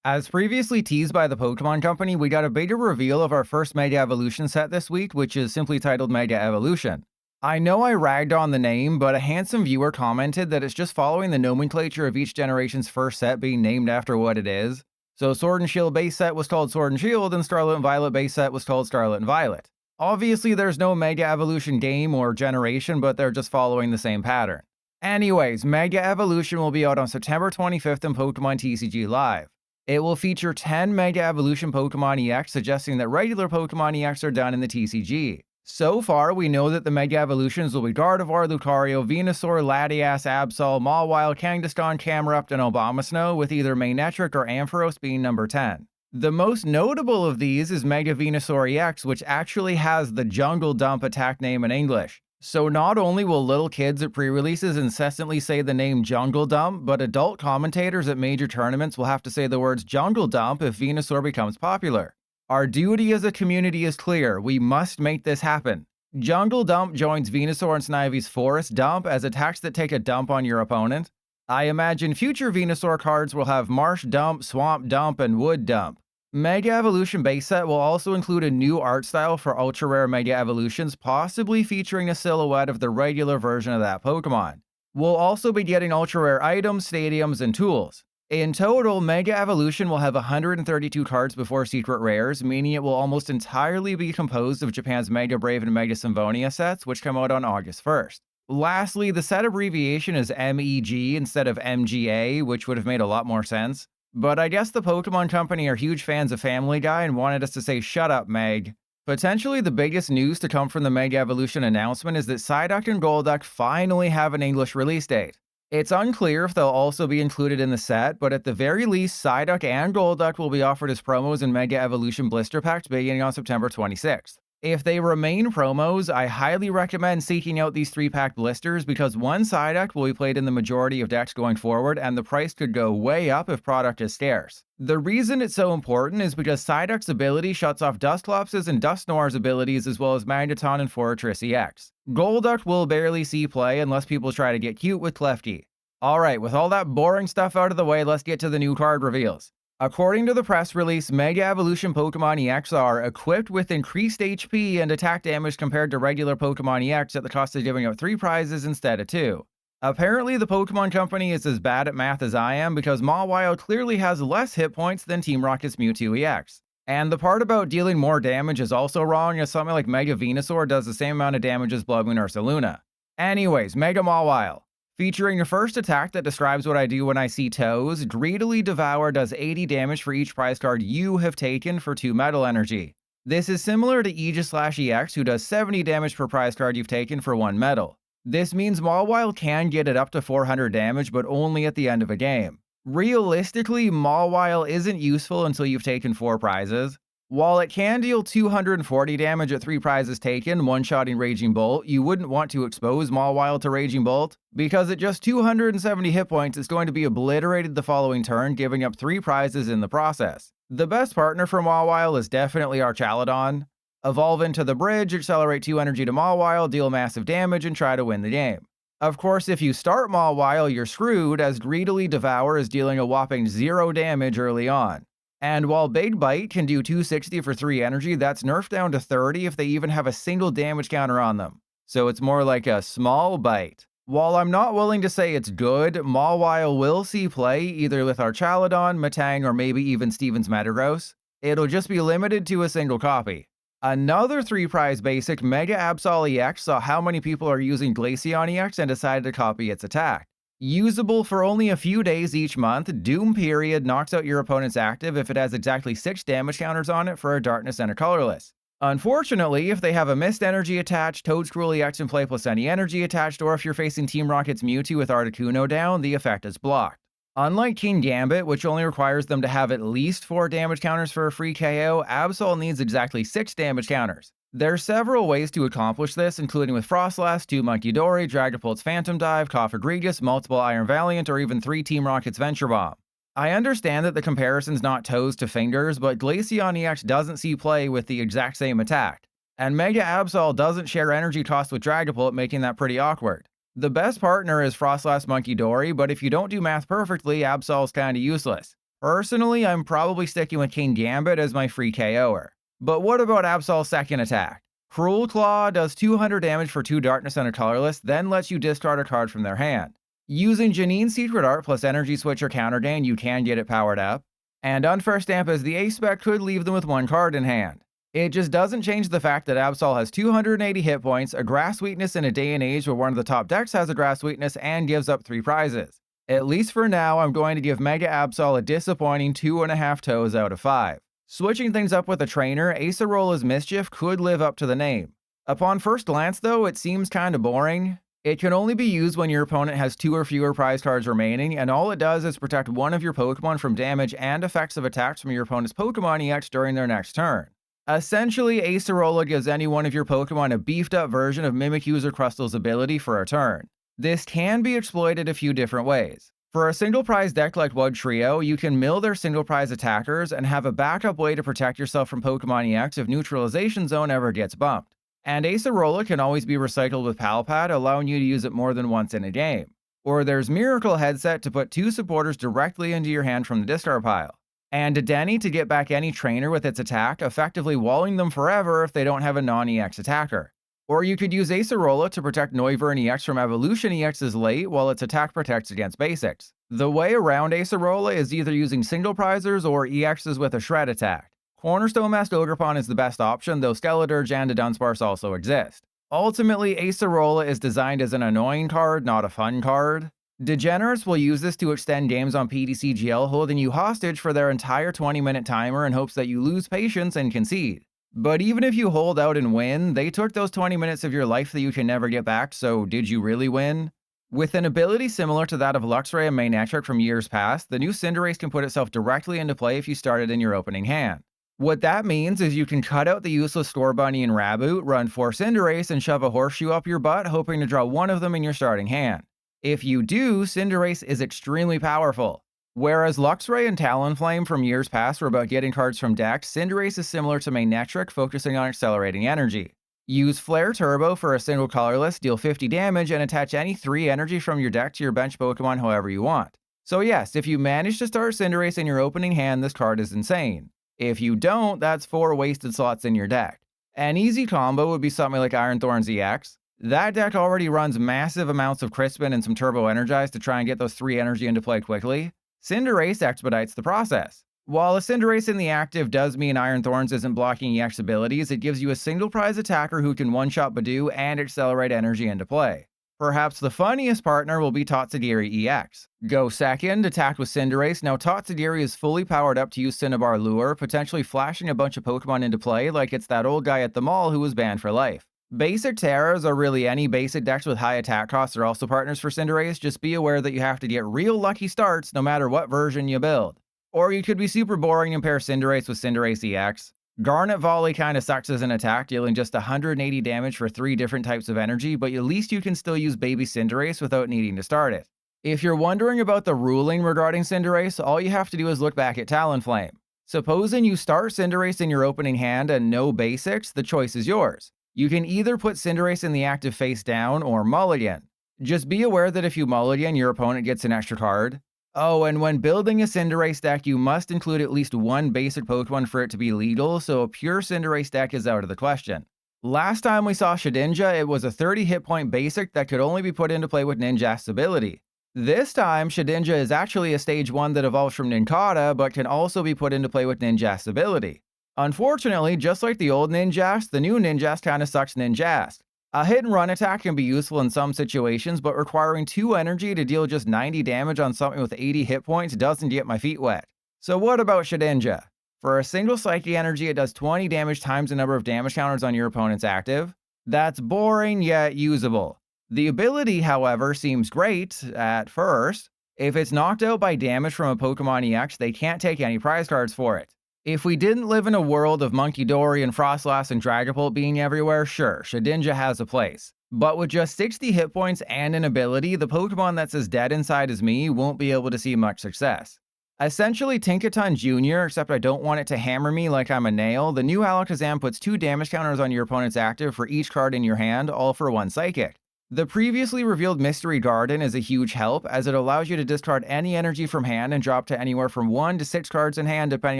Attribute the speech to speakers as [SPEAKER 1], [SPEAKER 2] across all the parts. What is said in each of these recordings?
[SPEAKER 1] As previously teased by the Pokemon Company, we got a beta reveal of our first Mega Evolution set this week, which is simply titled Mega Evolution. I know I ragged on the name, but a handsome viewer commented that it's just following the nomenclature of each generation's first set being named after what it is. So Sword and Shield base set was called Sword and Shield, and Scarlet and Violet base set was called Scarlet and Violet. Obviously, there's no Mega Evolution game or generation, but they're just following the same pattern. Anyways, Mega Evolution will be out on September 25th in Pokemon TCG Live. It will feature 10 Mega Evolution Pokemon EX, suggesting that regular Pokemon EX are done in the TCG. So far, we know that the Mega Evolutions will be Gardevoir, Lucario, Venusaur, Latias, Absol, Mawile, Kangaskhan, Camerupt, and Abomasnow, with either Manectric or Ampharos being number 10. The most notable of these is Mega Venusaur EX, which actually has the Jungle Dump attack name in English. So not only will little kids at pre-releases incessantly say the name Jungle Dump, but adult commentators at major tournaments will have to say the words Jungle Dump if Venusaur becomes popular. Our duty as a community is clear, we must make this happen. Jungle Dump joins Venusaur and Snivy's Forest Dump as attacks that take a dump on your opponent. I imagine future Venusaur cards will have Marsh Dump, Swamp Dump, and Wood Dump. Mega Evolution base set will also include a new art style for ultra rare Mega Evolutions, possibly featuring a silhouette of the regular version of that Pokemon. We'll also be getting ultra rare items, stadiums, and tools. In total, Mega Evolution will have 132 cards before secret rares, meaning it will almost entirely be composed of Japan's Mega Brave and Mega Symphonia sets, which come out on August 1st. Lastly, the set abbreviation is MEG instead of MGA, which would have made a lot more sense. But I guess the Pokemon Company are huge fans of Family Guy and wanted us to say shut up, Meg. Potentially the biggest news to come from the Mega Evolution announcement is that Psyduck and Golduck finally have an English release date. It's unclear if they'll also be included in the set, but at the very least, Psyduck and Golduck will be offered as promos in Mega Evolution blister packs beginning on September 26th. If they remain promos, I highly recommend seeking out these 3-pack blisters because one Psyduck will be played in the majority of decks going forward, and the price could go way up if product is scarce. The reason it's so important is because Psyduck's ability shuts off Dusclops's and Dusknoir's abilities as well as Magneton and Forretress EX. Golduck will barely see play unless people try to get cute with Klefki. Alright, with all that boring stuff out of the way, let's get to the new card reveals. According to the press release, Mega Evolution Pokemon EX are equipped with increased HP and attack damage compared to regular Pokemon EX at the cost of giving out 3 prizes instead of 2. Apparently, the Pokemon Company is as bad at math as I am because Mawile clearly has less hit points than Team Rocket's Mewtwo EX. And the part about dealing more damage is also wrong, as something like Mega Venusaur does the same amount of damage as Bloodmoon or Saluna. Anyways, Mega Mawile. Featuring your first attack that describes what I do when I see toes, Greedily Devour does 80 damage for each prize card you have taken for 2 metal energy. This is similar to Aegis/EX, who does 70 damage per prize card you've taken for 1 metal. This means Mawile can get it up to 400 damage, but only at the end of a game. Realistically, Mawile isn't useful until you've taken 4 prizes. While it can deal 240 damage at 3 prizes taken, one-shotting Raging Bolt, you wouldn't want to expose Mawile to Raging Bolt, because at just 270 hit points it's going to be obliterated the following turn, giving up 3 prizes in the process. The best partner for Mawile is definitely Archaludon. Evolve into the bridge, accelerate 2 energy to Mawile, deal massive damage, and try to win the game. Of course, if you start Mawile, you're screwed, as Greedily Devour is dealing a whopping 0 damage early on. And while Big Bite can do 260 for 3 energy, that's nerfed down to 30 if they even have a single damage counter on them. So it's more like a small bite. While I'm not willing to say it's good, Mawile will see play either with Archaludon, Metang, or maybe even Steven's Metagross. It'll just be limited to a single copy. Another 3-prize basic, Mega Absol EX, saw how many people are using Glaceon EX and decided to copy its attack. Usable for only a few days each month, Doom Period knocks out your opponent's active if it has exactly 6 damage counters on it for a Darkness and a Colorless. Unfortunately, if they have a Mist Energy attached, Toadscruel EX in play plus any energy attached, or if you're facing Team Rocket's Mewtwo with Articuno down, the effect is blocked. Unlike King Gambit, which only requires them to have at least 4 damage counters for a free KO, Absol needs exactly 6 damage counters. There are several ways to accomplish this, including with Frostlass, 2 Munkidori, Dragapult's Phantom Dive, Cough Egregious, multiple Iron Valiant, or even 3 Team Rocket's Venture Bomb. I understand that the comparison's not toes to fingers, but Glaceon EX doesn't see play with the exact same attack. And Mega Absol doesn't share energy cost with Dragapult, making that pretty awkward. The best partner is Frostlass Munkidori, but if you don't do math perfectly, Absol's kinda useless. Personally, I'm probably sticking with King Gambit as my free KOer. But what about Absol's second attack? Cruel Claw does 200 damage for 2 darkness and a colorless, then lets you discard a card from their hand. Using Janine's Secret Art plus Energy Switch or Counter Gain, you can get it powered up. And Unfair Stamp as the ace spec could leave them with 1 card in hand. It just doesn't change the fact that Absol has 280 hit points, a grass weakness in a day and age where one of the top decks has a grass weakness, and gives up 3 prizes. At least for now, I'm going to give Mega Absol a disappointing 2.5 toes out of 5. Switching things up with a trainer, Acerola's Mischief could live up to the name. Upon first glance though, it seems kinda boring. It can only be used when your opponent has 2 or fewer prize cards remaining, and all it does is protect one of your Pokemon from damage and effects of attacks from your opponent's Pokemon EX during their next turn. Essentially, Acerola gives any one of your Pokemon a beefed up version of Mimikyu's or Crustal's ability for a turn. This can be exploited a few different ways. For a single prize deck like Wood Trio, you can mill their single prize attackers and have a backup way to protect yourself from Pokemon EX if Neutralization Zone ever gets bumped. And Acerola can always be recycled with Palpad, allowing you to use it more than once in a game. Or there's Miracle Headset to put 2 supporters directly into your hand from the discard pile. And Dedenne to get back any trainer with its attack, effectively walling them forever if they don't have a non-EX attacker. Or you could use Acerola to protect Noivern EX from Evolution EX's late while its attack protects against basics. The way around Acerola is either using single prizers or EXs with a shred attack. Cornerstone Masked Ogerpon is the best option, though Skeledirge and a Dunsparce also exist. Ultimately, Acerola is designed as an annoying card, not a fun card. Degenerates will use this to extend games on PTCGL, holding you hostage for their entire 20-minute timer in hopes that you lose patience and concede. But even if you hold out and win, they took those 20 minutes of your life that you can never get back, so did you really win? With an ability similar to that of Luxray and Manectric from years past, the new Cinderace can put itself directly into play if you start it in your opening hand. What that means is you can cut out the useless Scorbunny and Raboot, run 4 Cinderace, and shove a Horseshoe up your butt, hoping to draw one of them in your starting hand. If you do, Cinderace is extremely powerful. Whereas Luxray and Talonflame from years past were about getting cards from decks, Cinderace is similar to Manectric, focusing on accelerating energy. Use Flare Turbo for a single colorless, deal 50 damage, and attach any 3 energy from your deck to your bench Pokemon however you want. So yes, if you manage to start Cinderace in your opening hand, this card is insane. If you don't, that's 4 wasted slots in your deck. An easy combo would be something like Iron Thorns EX. That deck already runs massive amounts of Crispin and some Turbo Energize to try and get those 3 energy into play quickly. Cinderace expedites the process. While a Cinderace in the active does mean Iron Thorns isn't blocking EX abilities, it gives you a single prize attacker who can one-shot Badoo and accelerate energy into play. Perhaps the funniest partner will be Tatsugiri EX. Go second, attacked with Cinderace. Now Tatsugiri is fully powered up to use Cinnabar Lure, potentially flashing a bunch of Pokemon into play like it's that old guy at the mall who was banned for life. Basic Terras, or really any basic decks with high attack costs, are also partners for Cinderace. Just be aware that you have to get real lucky starts no matter what version you build. Or you could be super boring and pair Cinderace with Cinderace EX. Garnet Volley kinda sucks as an attack, dealing just 180 damage for 3 different types of energy, but at least you can still use Baby Cinderace without needing to start it. If you're wondering about the ruling regarding Cinderace, all you have to do is look back at Talonflame. Supposing you start Cinderace in your opening hand and no basics, the choice is yours. You can either put Cinderace in the active face down or mulligan. Just be aware that if you mulligan, your opponent gets an extra card. Oh, and when building a Cinderace deck, you must include at least 1 basic Pokemon for it to be legal, so a pure Cinderace deck is out of the question. Last time we saw Shedinja, it was a 30 hit point basic that could only be put into play with Ninjask's ability. This time, Shedinja is actually a stage 1 that evolves from Nincada, but can also be put into play with Ninjask's ability. Unfortunately, just like the old Ninjask, the new Ninjask kinda sucks Ninjask. A hit and run attack can be useful in some situations, but requiring 2 energy to deal just 90 damage on something with 80 hit points doesn't get my feet wet. So what about Shedinja? For a single Psyche energy, it does 20 damage times the number of damage counters on your opponent's active. That's boring yet usable. The ability, however, seems great at first. If it's knocked out by damage from a Pokemon EX, they can't take any prize cards for it. If we didn't live in a world of Munkidori and Frostlass and Dragapult being everywhere, sure, Shedinja has a place. But with just 60 hit points and an ability, the Pokemon that's as dead inside as me won't be able to see much success. Essentially Tinkaton Jr., except I don't want it to hammer me like I'm a nail, the new Alakazam puts 2 damage counters on your opponent's active for each card in your hand, all for 1 Psychic. The previously revealed Mystery Garden is a huge help, as it allows you to discard any energy from hand and drop to anywhere from 1 to 6 cards in hand depending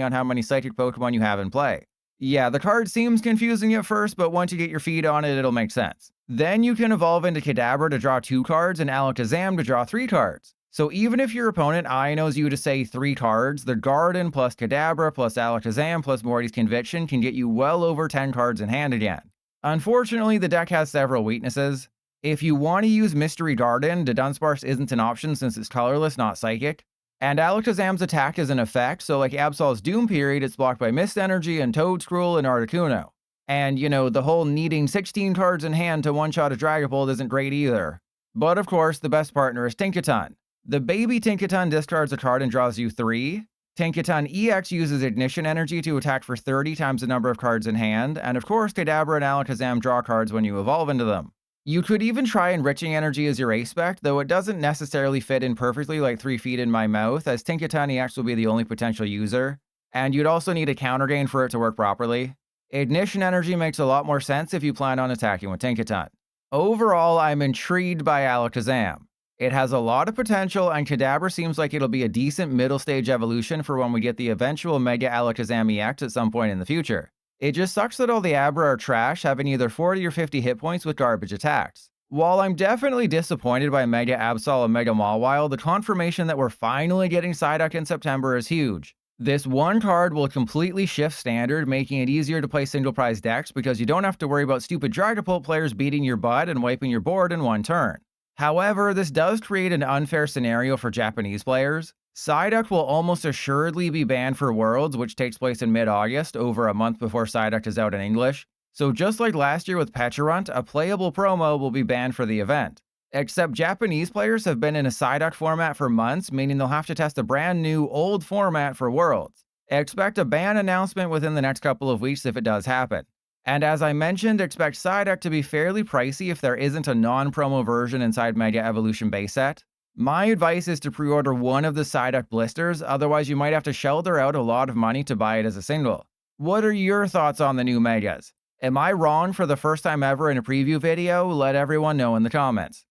[SPEAKER 1] on how many Psychic Pokemon you have in play. Yeah, the card seems confusing at first, but once you get your feet on it, it'll make sense. Then you can evolve into Kadabra to draw 2 cards and Alakazam to draw 3 cards. So even if your opponent I-knows you to say 3 cards, the Garden plus Kadabra plus Alakazam plus Morty's Conviction can get you well over 10 cards in hand again. Unfortunately, the deck has several weaknesses. If you want to use Mystery Garden, the Dunsparce isn't an option since it's colorless, not psychic. And Alakazam's attack is an effect, so like Absol's Doom Period, it's blocked by Mist Energy and Toedscruel and Articuno. And, the whole needing 16 cards in hand to one-shot a Dragapult isn't great either. But of course, the best partner is Tinkaton. The baby Tinkaton discards a card and draws you 3. Tinkaton EX uses Ignition Energy to attack for 30 times the number of cards in hand, and of course, Kadabra and Alakazam draw cards when you evolve into them. You could even try Enriching Energy as your A-Spec, though it doesn't necessarily fit in perfectly like 3 feet in my mouth, as Tinkaton EX will be the only potential user, and you'd also need a counter gain for it to work properly. Ignition Energy makes a lot more sense if you plan on attacking with Tinkaton. Overall, I'm intrigued by Alakazam. It has a lot of potential, and Kadabra seems like it'll be a decent middle stage evolution for when we get the eventual Mega Alakazam EX at some point in the future. It just sucks that all the Abra are trash, having either 40 or 50 hit points with garbage attacks. While I'm definitely disappointed by Mega Absol and Mega Mawile, the confirmation that we're finally getting Psyduck in September is huge. This one card will completely shift standard, making it easier to play single prize decks because you don't have to worry about stupid Dragapult players beating your butt and wiping your board in one turn. However, this does create an unfair scenario for Japanese players. Psyduck will almost assuredly be banned for Worlds, which takes place in mid-August, over a month before Psyduck is out in English. So just like last year with Pecharunt, a playable promo will be banned for the event. Except Japanese players have been in a Psyduck format for months, meaning they'll have to test a brand new, old format for Worlds. Expect a ban announcement within the next couple of weeks if it does happen. And as I mentioned, expect Psyduck to be fairly pricey if there isn't a non-promo version inside Mega Evolution base set. My advice is to pre-order one of the Psyduck blisters, otherwise you might have to shelter out a lot of money to buy it as a single. What are your thoughts on the new Megas? Am I wrong for the first time ever in a preview video? Let everyone know in the comments.